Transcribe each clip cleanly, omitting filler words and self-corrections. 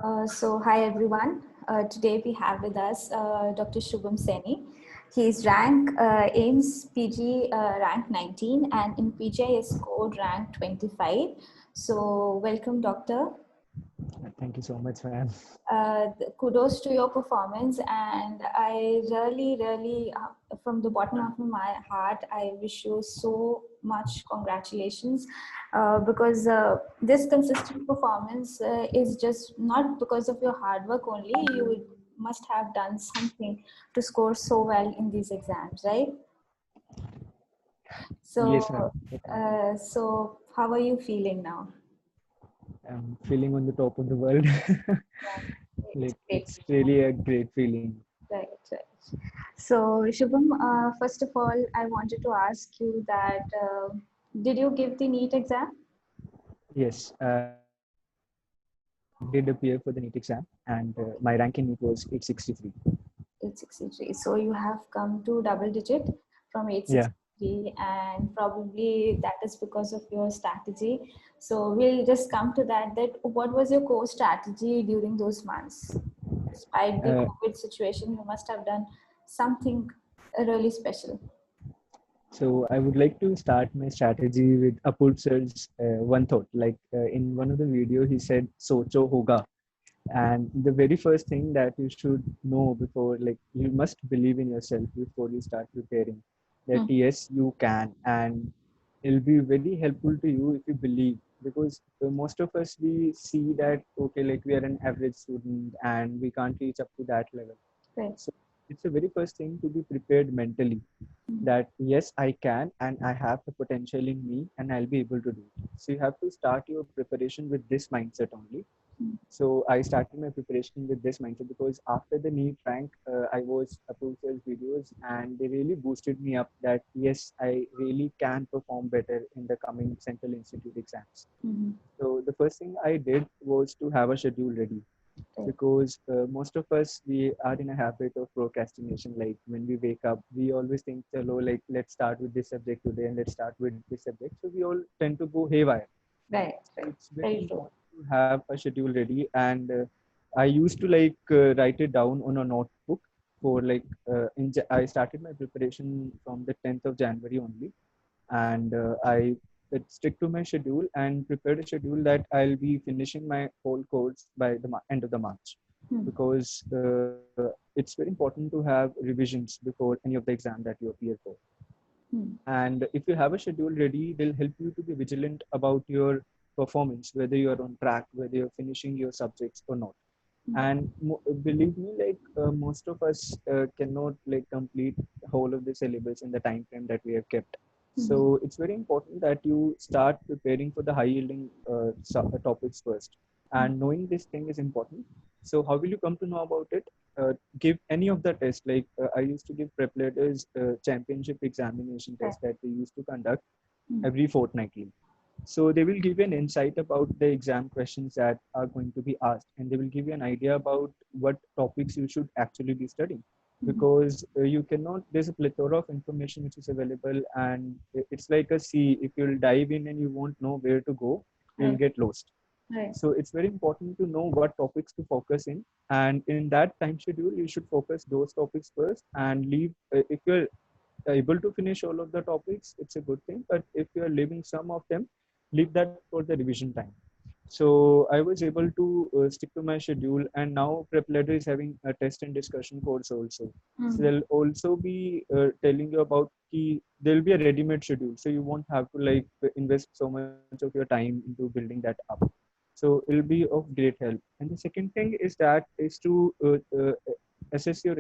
Hi everyone. Today we have with us Dr. Shubham Seni. His rank AIMS PG rank 19 and in PGI is scored rank 25. So welcome, Doctor. Thank you so much, ma'am. Kudos to your performance, and I really, from the bottom of my heart, I wish you so much congratulations because this consistent performance is just not because of your hard work only. You must have done something to score so well in these exams, right? Yes, ma'am. So, so how are you feeling now? I'm feeling on the top of the world. It's Like great. it's really a great feeling. Right, right. So, Shubham, first of all, I wanted to ask you that did you give the NEET exam? Yes, I did appear for the NEET exam, and my rank in NEET was 863. 863. So, you have come to double digit from Yeah. 863, and probably that is because of your strategy. So, we'll just come to that. That what was your core strategy during those months? Despite the Uh, COVID situation, you must have done something really special. so I would like to start my strategy with Apurv sir's one thought. Like in one of the video, he said, "Socho hoga." And the very first thing that you should know before, like you must believe in yourself before you start preparing that Hmm. yes, you can. And it'll be very helpful to you if you believe, because most of us, we see that, okay, like we are an average student and we can't reach up to that level. Right. So it's the very first thing to be prepared mentally that yes, I can and I have the potential in me and I'll be able to do it. So you have to start your preparation with this mindset only. So I started my preparation with this mindset because after the NEET rank, I was approved sales videos and they really boosted me up that yes, I really can perform better in the coming Central Institute exams. Mm-hmm. So the first thing I did was to have a schedule ready, Right. because most of us, we are in a habit of procrastination. Like when we wake up, we always think, "Chalo, like let's start with this subject today and let's start with this subject." So we all tend to go haywire. Right. So Right. it's very Very true. important to have a schedule ready. And I used to like write it down on a notebook for like I started my preparation from the 10th of January only, and I stick to my schedule and prepared a schedule that I'll be finishing my whole course by the end of the March, Hmm. because it's very important to have revisions before any of the exam that you appear for. Hmm. And if you have a schedule ready, they'll help you to be vigilant about your performance, whether you're on track, whether you're finishing your subjects or not. Hmm. And believe me, like most of us cannot like complete whole of the syllabus in the time frame that we have kept. Hmm. So it's very important that you start preparing for the high yielding topics first. And knowing this thing is important. So how will you come to know about it? Give any of the tests. Like I used to give prep letters championship examination Right. test that they used to conduct Hmm. every fortnightly. So they will give you an insight about the exam questions that are going to be asked, and they will give you an idea about what topics you should actually be studying. Hmm. Because you cannot, there's a plethora of information which is available, and it's like a sea. If you'll dive in and you won't know where to go, you'll Right. get lost. Right. So it's very important to know what topics to focus in, and in that time schedule, you should focus those topics first and leave. If you're able to finish all of the topics, it's a good thing. But if you're leaving some of them, leave that for the revision time. So I was able to stick to my schedule, and now PrepLadder is having a test and discussion course also. So Hmm. they'll also be telling you about key. There'll be a ready-made schedule, so you won't have to like invest so much of your time into building that up. So it'll be of great help. And the second thing is to assess your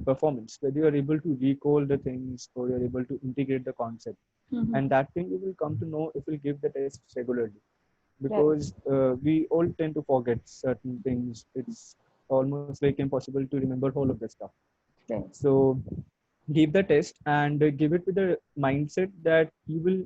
performance, whether you're able to recall the things or you're able to integrate the concept. Hmm. And that thing you will come to know if you give the test regularly, Right. because we all tend to forget certain things. It's almost like impossible to remember all of the stuff. Right. So give the test and give it with the mindset that you will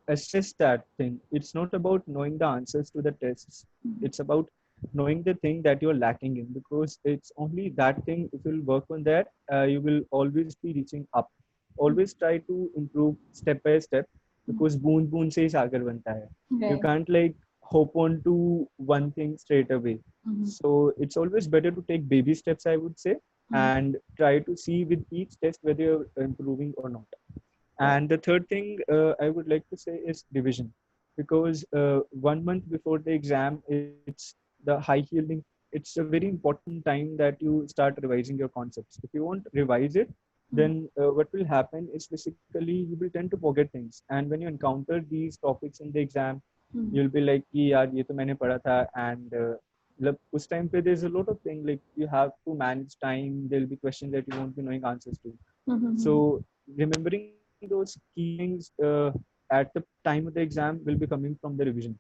assess that thing. It's not about knowing the answers to the tests. It's about knowing the thing that you're lacking in, because it's only that thing. If you'll work on that, you will always be reaching up. Always try to improve step by step, because boon boon se sagar banta hai. You Right. can't like hop on to one thing straight away. So it's always better to take baby steps, I would say, and try to see with each test whether you're improving or not. And the third thing I would like to say is revision, because 1 month before the exam, it's the high yielding. It's a very important time that you start revising your concepts. If you won't revise it, then what will happen is basically you will tend to forget things. And when you encounter these topics in the exam, you'll be like, कि यार ये तो मैंने पढ़ा था, and मतलब उस time पे there's a lot of things like you have to manage time. There'll be questions that you won't be knowing answers to. So remembering those key things at the time of the exam will be coming from the revision.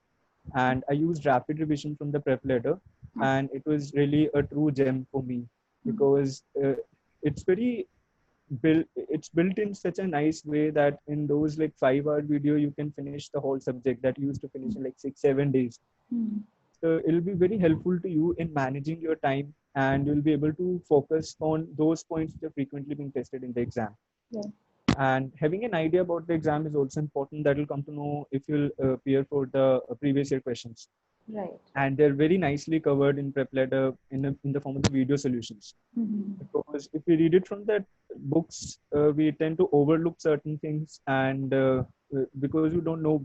And I used rapid revision from the prep letter, and it was really a true gem for me, because it's very it's built in such a nice way that in those like 5 hour video you can finish the whole subject that you used to finish in like 6-7 days. So it'll be very helpful to you in managing your time, and you'll be able to focus on those points that are frequently being tested in the exam. And having an idea about the exam is also important. That will come to know if you'll appear for the previous year questions. Right. And they're very nicely covered in prep letter in the form of the video solutions. Because if we read it from the books, we tend to overlook certain things, and because you don't know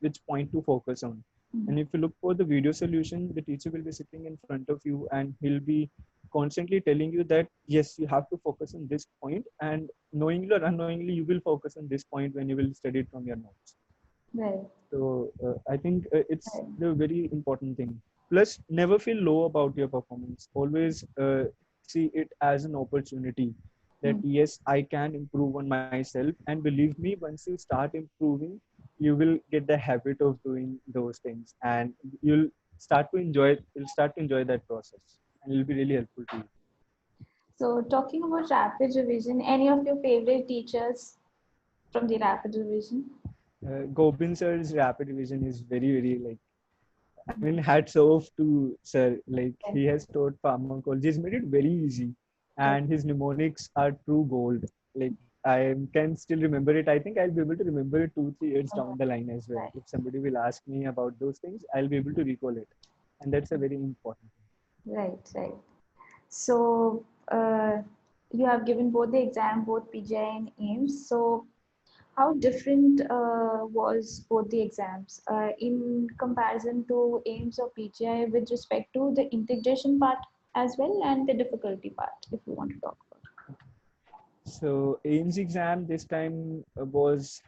which point to focus on. And if you look for the video solution, the teacher will be sitting in front of you, and he'll be constantly telling you that yes, you have to focus on this point, and knowingly or unknowingly you will focus on this point when you will study it from your notes. Right. So I think it's the very important thing. Plus, never feel low about your performance. Always see it as an opportunity that yes, I can improve on myself. And believe me, once you start improving, you will get the habit of doing those things, and you'll start to enjoy. You'll start to enjoy that process, and it'll be really helpful to you. So talking about rapid revision, any of your favorite teachers from the rapid revision? Gobind sir's rapid revision is very like, I mean, hats off to sir. Like he has taught pharmacology. He's made it very easy, and his mnemonics are true gold. Like I can still remember it. I think I'll be able to remember it 2-3 years down the line as well. If somebody will ask me about those things, I'll be able to recall it, and that's a very important thing. Right. So you have given both the exam, both PGI and AIMS. So how different was both the exams in comparison to AIMS or PGI with respect to the integration part as well and the difficulty part, if you want to talk about? So AIMS exam this time was,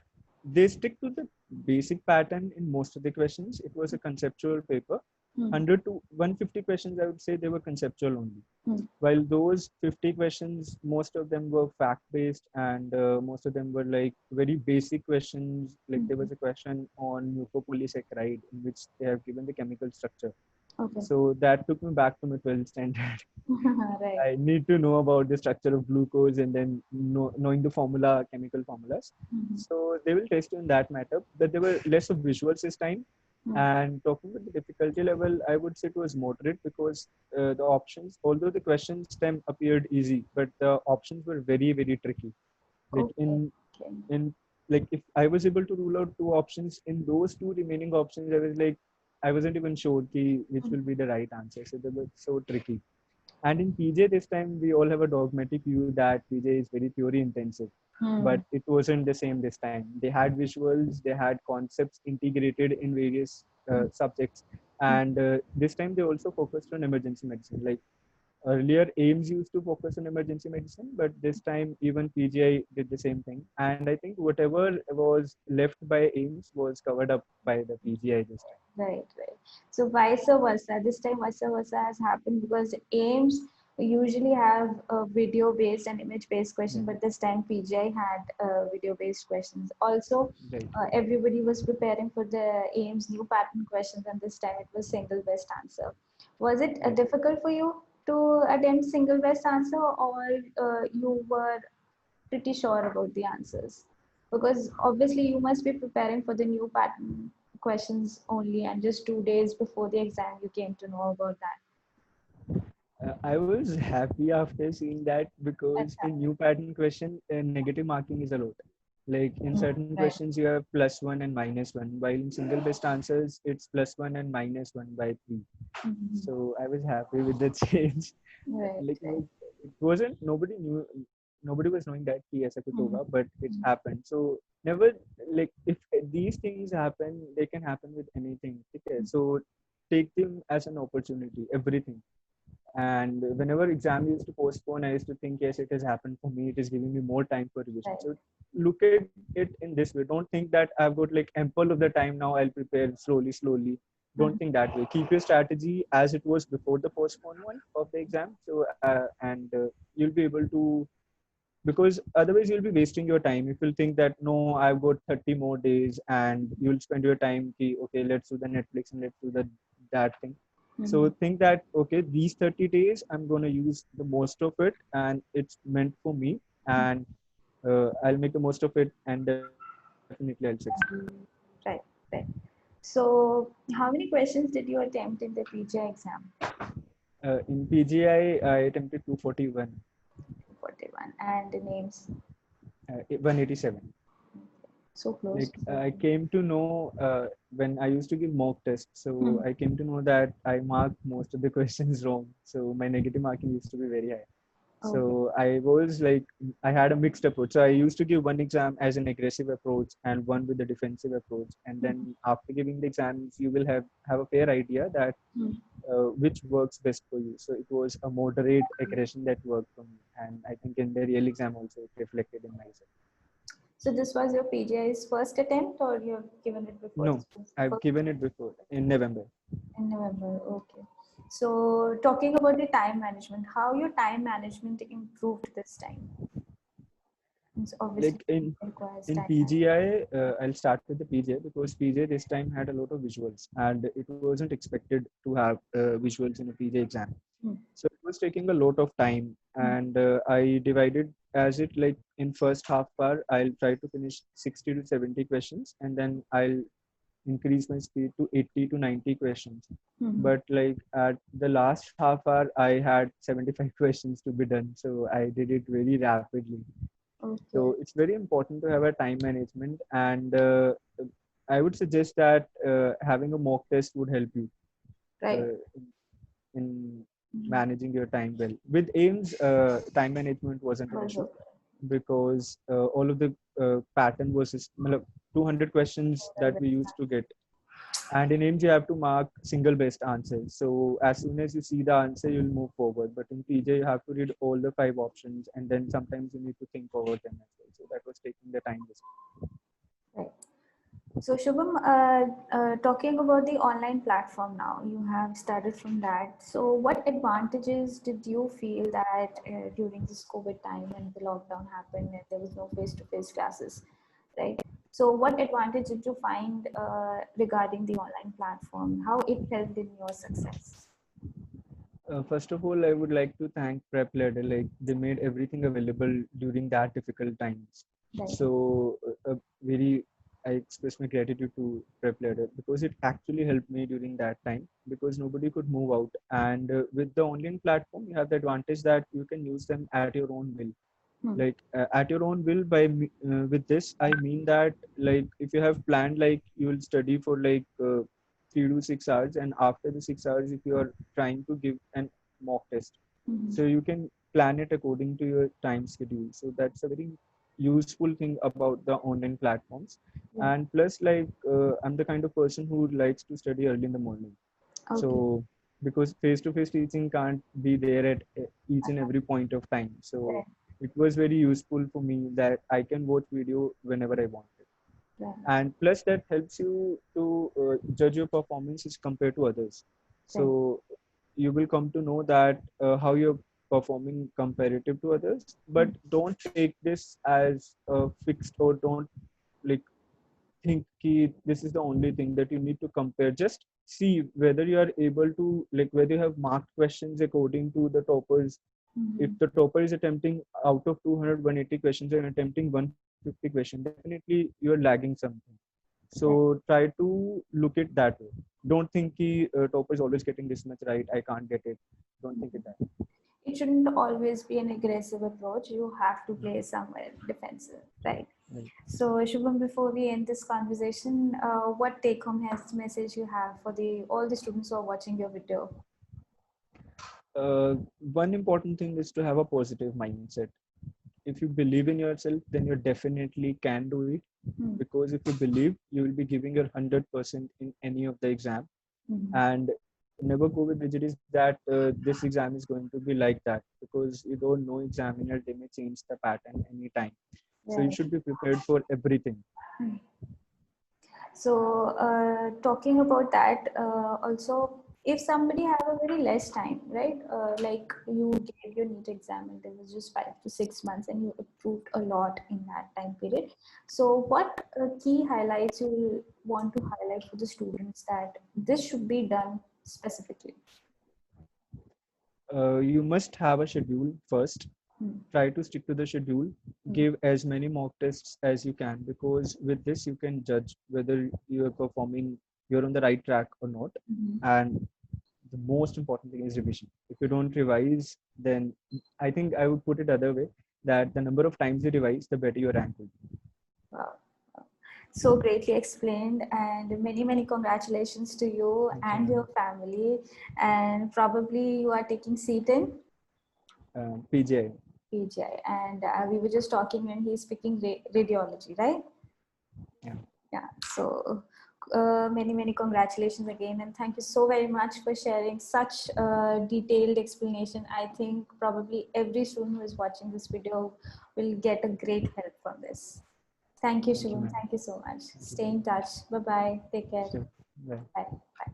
they stick to the basic pattern in most of the questions. It was a conceptual paper. 100 to 150 questions, I would say they were conceptual only. While those 50 questions, most of them were fact-based, and most of them were like very basic questions. Like there was a question on mucopolysaccharide in which they have given the chemical structure. Okay. So that took me back to my 12th standard. Right. I need to know about the structure of glucose, and then knowing the formula, chemical formulas. So they will test you in that matter. But there were less of visuals this time. And talking about the difficulty level, I would say it was moderate, because the options, although the question stem appeared easy, but the options were very tricky. Like in like if I was able to rule out two options, in those two remaining options, I was like, I wasn't even sure which will be the right answer. So they were so tricky. And in PJ this time, we all have a dogmatic view that PJ is very theory intensive, but it wasn't the same this time. They had visuals, they had concepts integrated in various subjects, and this time they also focused on emergency medicine. Like earlier, AIMS used to focus on emergency medicine, but this time even PGI did the same thing. And I think whatever was left by AIMS was covered up by the PGI this time. Right. So vice versa. This time vice versa has happened because AIMS usually have a video-based and image-based question, but this time PGI had video-based questions. Also, everybody was preparing for the AIMS new pattern questions, and this time it was single best answer. Was it difficult for you to attempt single best answer, or you were pretty sure about the answers? Because obviously you must be preparing for the new pattern questions only, and just 2 days before the exam you came to know about that. I was happy after seeing that, because in new pattern question, negative marking is allowed. Like in certain Right. questions, you have +1 and -1, while in single best answers, it's +1 and -1 by 3. So I was happy with the change. Right. Like Right. it wasn't, nobody was knowing that कि ऐसा कुछ होगा, but it's happened. So never, like if these things happen, they can happen with anything. Okay, so take them as an opportunity, everything. And whenever exam used to postpone, I used to think, yes, it has happened for me. It is giving me more time for revision. Right. So look at it in this way. Don't think that I've got like ample of the time now. I'll prepare slowly, slowly. Don't think that way. Keep your strategy as it was before the postponement of the exam. So you'll be able to, because otherwise you'll be wasting your time if you'll think that no, I've got 30 more days, and you'll spend your time ki, okay, let's do the Netflix and let's do that thing. So think that okay, these 30 days I'm going to use the most of it, and it's meant for me, and I'll make the most of it, and definitely I'll succeed. Right. Right. So, how many questions did you attempt in the PGI exam? In PGI, I attempted 241, 41. And the names? 187. So close. Like I came to know when I used to give mock tests, so I came to know that I marked most of the questions wrong. So my negative marking used to be very high. Okay. So I was like, I had a mixed approach. So I used to give one exam as an aggressive approach and one with the defensive approach. And then after giving the exams, you will have a fair idea that which works best for you. So it was a moderate aggression that worked for me. And I think in the real exam also it reflected in myself. So this was your PGI's first attempt, or you have given it before? No, This was I've first given it before in November. in November. Okay. So talking about the time management, how your time management improved this time? It's obviously Like in requires in time management. PGI, I'll start with the PGI because PGI this time had a lot of visuals, and it wasn't expected to have visuals in a PGI exam. So it was taking a lot of time, and I divided as it like in first half hour, I'll try to finish 60 to 70 questions, and then I'll increase my speed to 80 to 90 questions. But like at the last half hour, I had 75 questions to be done, so I did it very rapidly. Okay. So it's very important to have a time management, and I would suggest that having a mock test would help you Right. in managing your time well. With AIMS, time management wasn't an issue Also, because all of the pattern was 200 questions that we used to get. And in AIMS, you have to mark single best answers. So as soon as you see the answer, you'll move forward. But in PJ, you have to read all the 5 options, and then sometimes you need to think over them as well. So that was taking the time. right. So Shubham, talking about the online platform now, you have started from that. So what advantages did you feel that during this COVID time when the lockdown happened and there was no face-to-face classes, right? So what advantage did you find regarding the online platform? How it helped in your success? First of all, I would like to thank Prep Ladder. Like they made everything available during that difficult times. Right. So very, I express my gratitude to Prep Ladder because it actually helped me during that time because nobody could move out. And with the online platform, you have the advantage that you can use them at your own will. Like at your own will. With this, I mean that like if you have planned like you will study for like 3 to 6 hours, and after the 6 hours, if you are trying to give an mock test, so you can plan it according to your time schedule. So that's a very useful thing about the online platforms. And plus, like I'm the kind of person who likes to study early in the morning. Okay. So because face-to-face teaching can't be there at each and every point of time, so Right. it was very useful for me that I can watch video whenever I want it. Right. And plus that helps you to judge your performances compared to others. Right. So you will come to know that how you're performing comparative to others, but don't take this as fixed, or don't like think ki this is the only thing that you need to compare. Just see whether you are able to, like whether you have marked questions according to the toppers. If the topper is attempting out of 200 180 questions and attempting 150 questions, definitely you are lagging something. So try to look at that way. Don't think ki topper is always getting this much right, I can't get it. Don't think it that way. It shouldn't always be an aggressive approach. You have to play somewhere defensive, right? Right. So Shubham, before we end this conversation, what take-home message you have for all the students who are watching your video? One important thing is to have a positive mindset. If you believe in yourself, then you definitely can do it. Hmm. Because if you believe, you will be giving your 100% in any of the exam. Mhm. And never go with prejudice that this exam is going to be like that, because you don't know examiner, they may change the pattern anytime. So you Right. should be prepared for everything. Hmm. So talking about that, also, if somebody have a very less time, right? Like you gave your NEET exam and there was just 5 to 6 months and you improved a lot in that time period. So what key highlights you want to highlight for the students that this should be done specifically? You must have a schedule first. Hmm. Try to stick to the schedule. Hmm. Give as many mock tests as you can, because with this you can judge whether you are performing, you're on the right track or not. Mhm. And the most important thing is revision. If you don't revise, then I think I would put it other way, that the number of times you revise, the better your rank will be. Wow. So greatly explained, and many congratulations to you Thank you, and your ma'am. family. And probably you are taking seat in PGI. PGI, and we were just talking when he's speaking radiology, right? Yeah. Yeah. So many congratulations again, and thank you so very much for sharing such detailed explanation. I think probably every student who is watching this video will get a great help from this. Thank you, Thank you, Shivam. ma'am. Thank you so much. Thank you. Stay in touch. Bye bye. Take care. Sure. Bye. Bye. Bye.